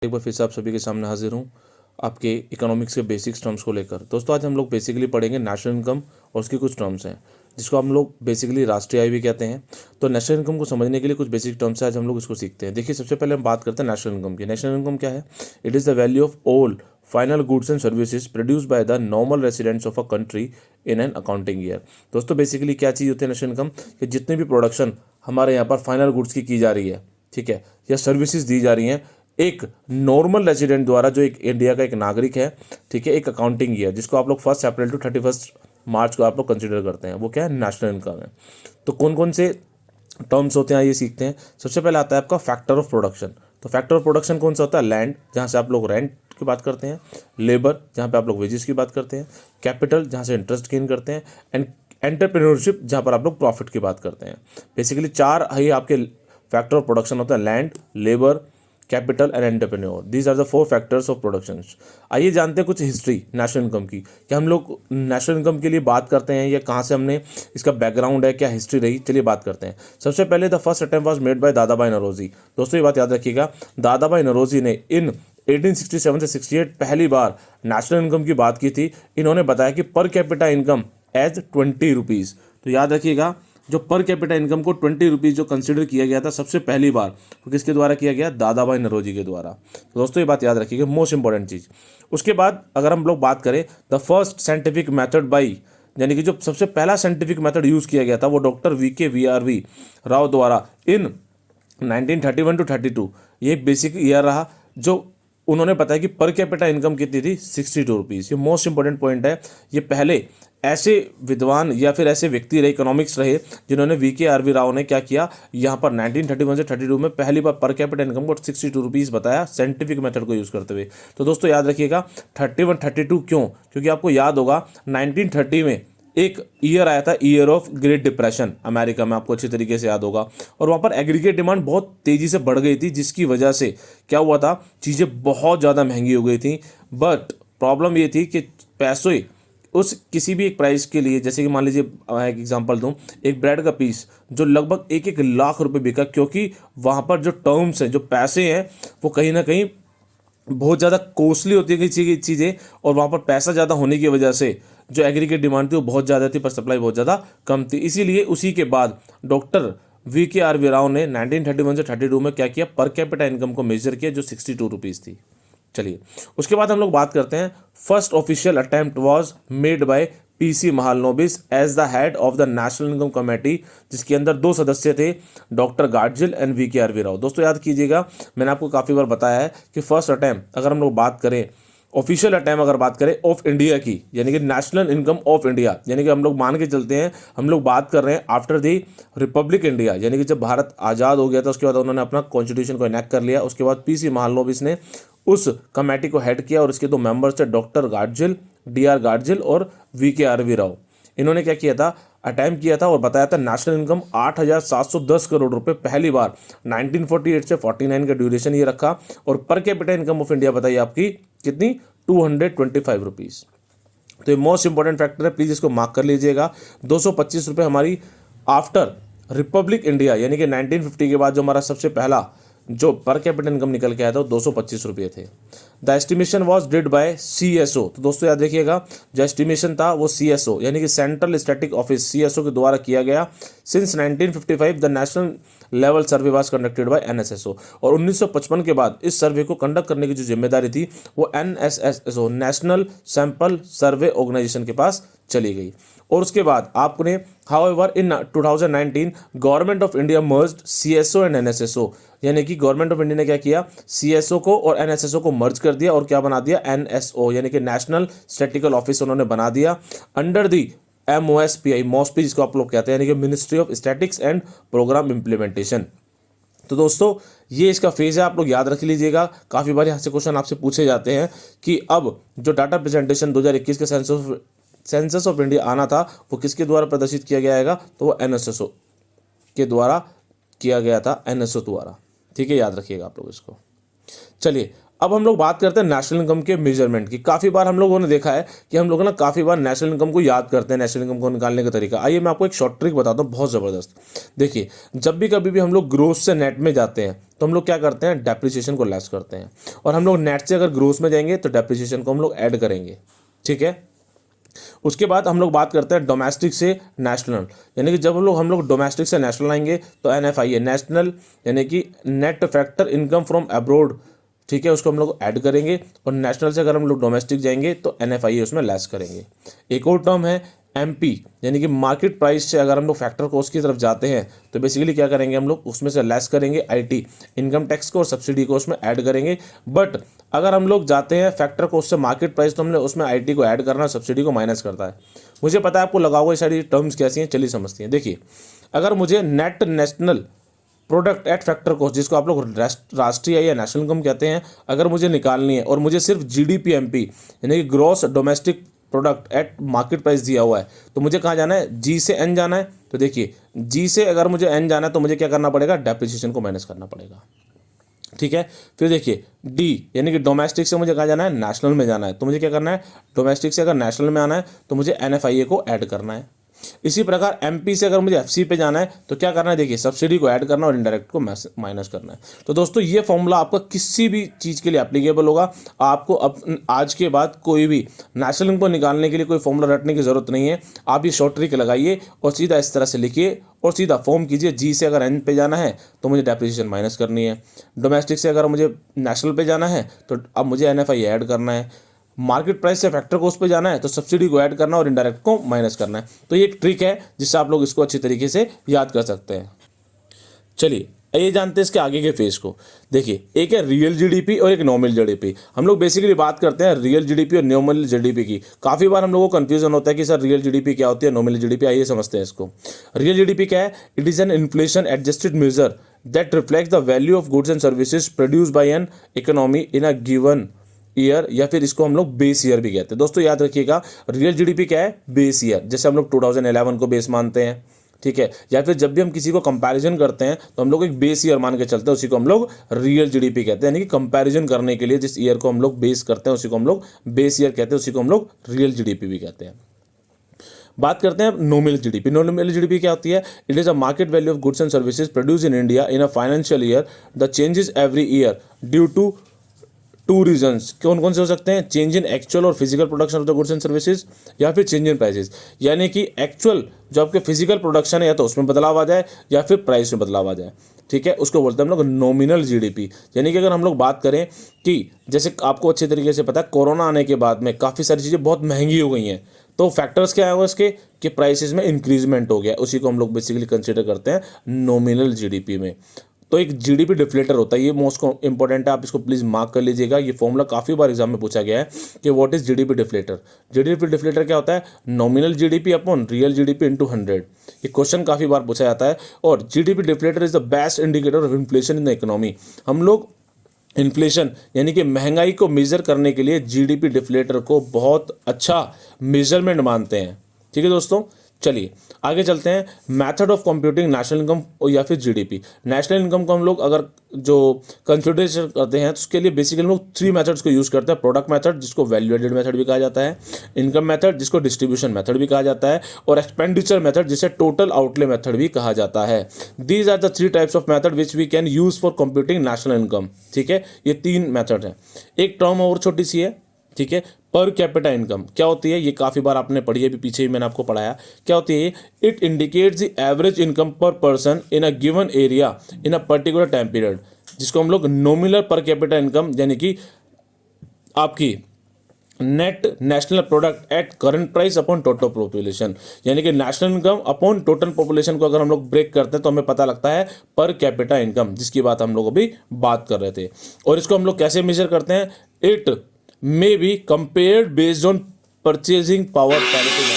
एक बार फिर से आप सभी के सामने हाजिर हूँ आपके इकोनॉमिक्स के बेसिक्स टर्म्स को लेकर। दोस्तों आज हम लोग बेसिकली पढ़ेंगे नेशनल इनकम और उसकी कुछ टर्म्स हैं जिसको हम लोग बेसिकली राष्ट्रीय आय भी कहते हैं। तो नेशनल इनकम को समझने के लिए कुछ बेसिक टर्म्स है, आज हम लोग इसको सीखते हैं। देखिए सबसे पहले हम बात करते हैं नेशनल इनकम की। नेशनल इनकम क्या है? It is the value of all final goods and services produce by the normal residents of a country in an accounting year. दोस्तों बेसिकली क्या चीज़ होती है नेशनल इनकम? कि जितने भी प्रोडक्शन हमारे यहाँ पर फाइनल गुड्स की जा रही है, ठीक है, या सर्विसेज दी जा रही हैं एक नॉर्मल रेजिडेंट द्वारा, जो एक इंडिया का एक नागरिक है, ठीक है, एक अकाउंटिंग ईयर जिसको आप लोग 1 अप्रैल टू 31 मार्च को आप लोग कंसिडर करते हैं, वो क्या है? नेशनल इनकम है। तो कौन कौन से टर्म्स होते हैं ये सीखते हैं। सबसे पहले आता है आपका फैक्टर ऑफ प्रोडक्शन। तो फैक्टर ऑफ प्रोडक्शन कौन सा होता है? लैंड, जहाँ से आप लोग रेंट की बात करते हैं, लेबर जहाँ पे आप लोग वेजेस की बात करते हैं, कैपिटल जहाँ से इंटरेस्ट गेन करते हैं, एंड एंटरप्रेन्योरशिप जहाँ पर आप लोग प्रॉफिट की बात करते हैं। बेसिकली 4 ही आपके फैक्टर ऑफ प्रोडक्शन होता है: land, labour, capital and entrepreneur. These are the 4 factors of production. आइए जानते हैं कुछ हिस्ट्री नेशनल इनकम की, कि हम लोग नेशनल इनकम के लिए बात करते हैं या कहाँ से हमने इसका बैकग्राउंड है, क्या हिस्ट्री रही। चलिए बात करते हैं। सबसे पहले the first attempt was made bye दादा भाई नौरोजी। दोस्तों ये बात याद रखिएगा, दादा भाई नौरोजी ने इन 1867 से 68 पहली बार नेशनल इनकम की बात की थी। इन्होंने बताया कि per capita income as 20 rupees. तो याद रखिएगा, जो पर कैपिटा इनकम को 20 रुपीज़ जो कंसिडर किया गया था सबसे पहली बार, तो किसके द्वारा किया गया? दादा भाई नौरोजी के द्वारा। तो दोस्तों ये बात याद रखिएगा, मोस्ट इंपॉर्टेंट चीज़। उसके बाद अगर हम लोग बात करें the first scientific method by, यानी कि जो सबसे पहला साइंटिफिक मेथड यूज़ किया गया था वो डॉक्टर VK राव द्वारा इन 1931 टू 32। ये एक बेसिक ईयर रहा जो उन्होंने बताया कि पर कैपिटा इनकम कितनी थी? 62 रुपीज़। ये मोस्ट इंपॉर्टेंट पॉइंट है। ये पहले ऐसे विद्वान या फिर ऐसे व्यक्ति रहे, इकोनॉमिक्स रहे, जिन्होंने VK राव ने क्या किया, यहाँ पर 1931 से 32 में पहली बार पर कैपिटा इनकम को 62 रुपीज़ बताया साइंटिफिक मेथड को यूज़ करते हुए। तो दोस्तों याद रखिएगा 31 32 क्यों? क्योंकि आपको याद होगा 1930 में एक ईयर आया था, year of great depression America में, आपको अच्छी तरीके से याद होगा। और वहाँ पर एग्रीगेट डिमांड बहुत तेज़ी से बढ़ गई थी, जिसकी वजह से क्या हुआ था, चीज़ें बहुत ज़्यादा महंगी हो गई थी। बट प्रॉब्लम ये थी कि पैसे उस किसी भी एक प्राइस के लिए, जैसे कि मान लीजिए मैं एक एग्जांपल दूं, एक ब्रेड का पीस जो लगभग 1-1 लाख रुपए बिका, क्योंकि वहाँ पर जो टर्म्स हैं, जो पैसे हैं, वो कहीं ना कहीं बहुत ज़्यादा कॉस्टली होती है चीज़ें, और वहाँ पर पैसा ज़्यादा होने की वजह से जो एग्रीगेट डिमांड थी वो बहुत ज़्यादा थी, पर सप्लाई बहुत ज़्यादा कम थी। इसीलिए उसी के बाद डॉक्टर VK राव ने 1931 से 32 में क्या किया, पर कैपिटा इनकम को मेजर किया, जो 62 रुपीज़ थी। चलिए उसके बाद हम लोग बात करते हैं, first official attempt was made by PC Mahalanobis as the head of the national income committee, जिसके अंदर 2 सदस्य थे, doctor Gadgil and VK Rao. दोस्तों याद कीजिएगा, मैंने आपको काफ़ी बार बताया है कि फर्स्ट अटेम्प्ट अगर हम लोग बात करें, ऑफिशियल अटेम्प्ट अगर बात करें ऑफ इंडिया की, यानी कि नेशनल इनकम ऑफ इंडिया, यानी कि हम लोग मान के चलते हैं, हम लोग बात कर रहे हैं आफ्टर दी रिपब्लिक इंडिया, यानी कि जब भारत आज़ाद हो गया था उसके बाद उन्होंने अपना कॉन्स्टिट्यूशन को इनेक्ट कर लिया। उसके बाद PC महालनोबिस ने उस कमेटी को हेड किया और इसके 2 मेंबर्स थे, डॉक्टर गाडजिल, DR गाडजिल और VK राव। इन्होंने क्या किया था, अटेम्प्ट किया था और बताया था नेशनल इनकम 8,710 करोड़ रुपए पहली बार 1948 से 49 का ड्यूरेशन ये रखा। और per capita income of India बताइए आपकी कितनी? 225 रुपीज़। तो ये मोस्ट इंपॉर्टेंट फैक्टर है, प्लीज़ इसको मार्क कर लीजिएगा। 225 रुपये हमारी आफ्टर रिपब्लिक इंडिया, यानी कि 1950 के बाद जो हमारा सबसे पहला जो पर कैपिटा इनकम निकल के आया था वो 225 रुपये थे। The estimation was did bye CSO। तो दोस्तों याद रखिएगा, जो एस्टिमेशन था वो CSO यानी कि सेंट्रल स्टैटिक ऑफिस CSO के द्वारा किया गया। Since 1955 the national level survey was conducted by NSSO। और 1955 के बाद इस सर्वे को कंडक्ट करने की जो जिम्मेदारी थी वो NSSO national sample survey organisation के पास चली गई। और उसके बाद आपने however in 2019 government of India merged CSO and NSSO, यानी कि गवर्नमेंट ऑफ इंडिया ने क्या किया, CSO को और NSSO को मर्ज कर दिया और क्या बना दिया, NSO यानी कि नेशनल स्टैटिकल ऑफिस उन्होंने बना दिया अंडर दी MOSPI जिसको आप लोग कहते हैं, यानी कि ministry of statics and programme implementation. तो दोस्तों ये इसका फेज है, आप लोग याद रख लीजिएगा। काफ़ी बार यहाँ से क्वेश्चन आपसे पूछे जाते हैं कि अब जो डाटा प्रेजेंटेशन 2021 के सेंसस ऑफ इंडिया आना था वो किसके द्वारा प्रदर्शित किया गया है, तो वो NSSO के द्वारा किया गया था, NSO द्वारा। ठीक है, याद रखिएगा आप लोग इसको। चलिए अब हम लोग बात करते हैं नेशनल इनकम के मेजरमेंट की। काफ़ी बार हम लोगों ने देखा है कि हम लोग ना काफ़ी बार नेशनल इनकम को याद करते हैं, नेशनल इनकम को निकालने का तरीका। आइए मैं आपको एक शॉर्ट ट्रिक बताता हूँ, बहुत ज़बरदस्त। देखिए, जब भी कभी भी हम लोग ग्रोथ से नेट में जाते हैं तो हम लोग क्या करते हैं, डेप्रिसिएशन को लेस करते हैं, और हम लोग नेट से अगर ग्रोथ में जाएंगे तो डेप्रिसिएशन को हम लोग ऐड करेंगे। ठीक है, उसके बाद हम लोग बात करते हैं डोमेस्टिक से नेशनल, यानी कि जब हम लोग डोमेस्टिक से नेशनल आएंगे तो NFI है, नेशनल यानी कि net factor income from abroad. ठीक है, उसको हम लोग ऐड करेंगे, और नेशनल से अगर हम लोग डोमेस्टिक जाएंगे तो NFI उसमें लेस करेंगे। एक और टर्म है MP, यानी कि मार्केट प्राइस से अगर हम लोग फैक्टर कॉस्ट की तरफ जाते हैं तो बेसिकली क्या करेंगे, हम लोग उसमें से लेस करेंगे IT इनकम टैक्स को और सब्सिडी को उसमें ऐड करेंगे। बट अगर हम लोग जाते हैं फैक्टर कॉस्ट से मार्केट प्राइस तो हमने उसमें IT को ऐड करना, सब्सिडी को माइनस करता है। मुझे पता है आपको लगा होगा ये सारी टर्म्स कैसी हैं, चलिए समझते हैं। देखिए, अगर मुझे net national product at factor cost, जिसको आप लोग राष्ट्रीय या नेशनल इनकम कहते हैं, अगर मुझे निकालनी है और मुझे सिर्फ GDP MP यानी कि gross domestic product at market price दिया हुआ है, तो मुझे कहाँ जाना है, G से N जाना है। तो देखिए, G से अगर मुझे N जाना है तो मुझे क्या करना पड़ेगा, डेप्रिसिएशन को माइनस करना पड़ेगा। ठीक है, फिर देखिए D यानी कि डोमेस्टिक से मुझे कहाँ जाना है, नेशनल में जाना है, तो मुझे क्या करना है, डोमेस्टिक से अगर नेशनल में आना है तो मुझे NFIA को ऐड करना है। इसी प्रकार MP से अगर मुझे FC पे जाना है तो क्या करना है, देखिए सब्सिडी को ऐड करना और इनडायरेक्ट को माइनस करना है। तो दोस्तों, ये फॉर्मूला आपका किसी भी चीज़ के लिए एप्लीकेबल होगा। आपको अब आज के बाद कोई भी नेशनल इनकम को निकालने के लिए कोई फॉर्मूला रटने की जरूरत नहीं है। आप ये शॉर्ट ट्रिक लगाइए और सीधा इस तरह से लिखिए और सीधा फॉर्म कीजिए। G से अगर N पे जाना है तो मुझे डेप्रिसिएशन माइनस करनी है, डोमेस्टिक से अगर मुझे नेशनल पे जाना है तो अब मुझे NFI ऐड करना है, मार्केट प्राइस से फैक्टर कॉस्ट पे जाना है तो सब्सिडी को ऐड करना और इनडायरेक्ट को माइनस करना है। तो ये एक ट्रिक है जिससे आप लोग इसको अच्छी तरीके से याद कर सकते हैं। चलिए, ये जानते हैं इसके आगे के फेज को। देखिए, एक है रियल GDP और एक नॉमिनल GDP। हम लोग बेसिकली बात करते हैं रियल GDP और नॉमिनल GDP की। काफ़ी बार हम लोगों को कंफ्यूजन होता है कि सर रियल GDP क्या होती है, नॉमिनल GDP। आइए समझते हैं इसको। रियल GDP क्या है, it is an inflation adjusted measure that reflects the value of goods and services produce by an economy in a given year, या फिर इसको हम लोग बेस ईयर भी कहते हैं। दोस्तों याद रखिएगा, रियल GDP क्या है, बेस ईयर। जैसे हम लोग 2011 को बेस मानते हैं, ठीक है, या फिर जब भी हम किसी को कंपैरिजन करते हैं तो हम लोग एक बेस ईयर मान के चलते हैं, उसी को हम लोग रियल GDP कहते हैं। यानी कि कंपैरिजन करने के लिए जिस ईयर को हम लोग बेस करते हैं उसी को हम लोग बेस ईयर कहते हैं, उसी को हम लोग रियल GDP भी कहते हैं। बात करते हैं नॉमिनल GDP। नॉमिनल GDP क्या होती है, it is a market value of goods and services produce in India in a financial year, the changes every year due to two reasons. कौन कौन से हो सकते हैं, चेंज इन एक्चुअल और physical production of the goods and services, या फिर change in prices. यानी कि एक्चुअल जो आपके फिजिकल प्रोडक्शन है या तो उसमें बदलाव आ जाए या फिर प्राइस में बदलाव आ जाए। ठीक है, उसको बोलते हैं हम लोग नॉमिनल GDP। यानी कि अगर हम लोग बात करें कि जैसे आपको अच्छे तरीके से पता है, कोरोना आने के बाद में काफ़ी सारी चीज़ें बहुत महंगी हो गई हैं, तो फैक्टर्स क्या है इसके कि प्राइसेस में इंक्रीजमेंट हो गया, उसी को हम लोग बेसिकली कंसिडर करते हैं नॉमिनल GDP में। तो एक GDP डिफ्लेटर होता है, ये मोस्ट इंपॉर्टेंट है, आप इसको प्लीज़ मार्क कर लीजिएगा। ये फॉर्मूला काफ़ी बार एग्जाम में पूछा गया है कि what is GDP deflator. GDP deflator क्या होता है, nominal GDP upon real GDP into 100। ये क्वेश्चन काफ़ी बार पूछा जाता है। और GDP deflator is the best indicator of inflation in the economy. हम लोग इन्फ्लेशन यानी कि महंगाई को मेजर करने के लिए GDP डिफ्लेटर को बहुत अच्छा मेजरमेंट मानते हैं। ठीक है दोस्तों, चलिए आगे चलते हैं। Method of computing national income या फिर GDP। नेशनल इनकम को हम लोग अगर जो कंसिडरेशन करते हैं तो उसके लिए बेसिकली हम लोग 3 मेथड्स को यूज़ करते हैं। प्रोडक्ट मेथड, जिसको वैल्यू एडेड मेथड भी कहा जाता है, इनकम मेथड जिसको डिस्ट्रीब्यूशन मेथड भी कहा जाता है, और एक्सपेंडिचर मेथड जिसे टोटल आउटले मेथड भी कहा जाता है। These are the 3 types of method which we can use for computing national income. ठीक है, ये 3 मेथड हैं। एक टर्म और छोटी सी है, ठीक है, पर कैपिटा इनकम क्या होती है, ये काफ़ी बार आपने पढ़ी है, भी पीछे ही मैंने आपको पढ़ाया। क्या होती है, it indicates the average income per person in a given area in a particular time period, जिसको हम लोग नॉमिनल पर कैपिटा इनकम यानी कि आपकी net national product at current price upon total population, यानी कि national income upon total population को अगर हम लोग ब्रेक करते हैं तो हमें पता लगता है पर कैपिटा इनकम, जिसकी बात हम लोग अभी बात कर रहे थे। और इसको हम लोग कैसे मेजर करते हैं, it may be compared based on purchasing power parity।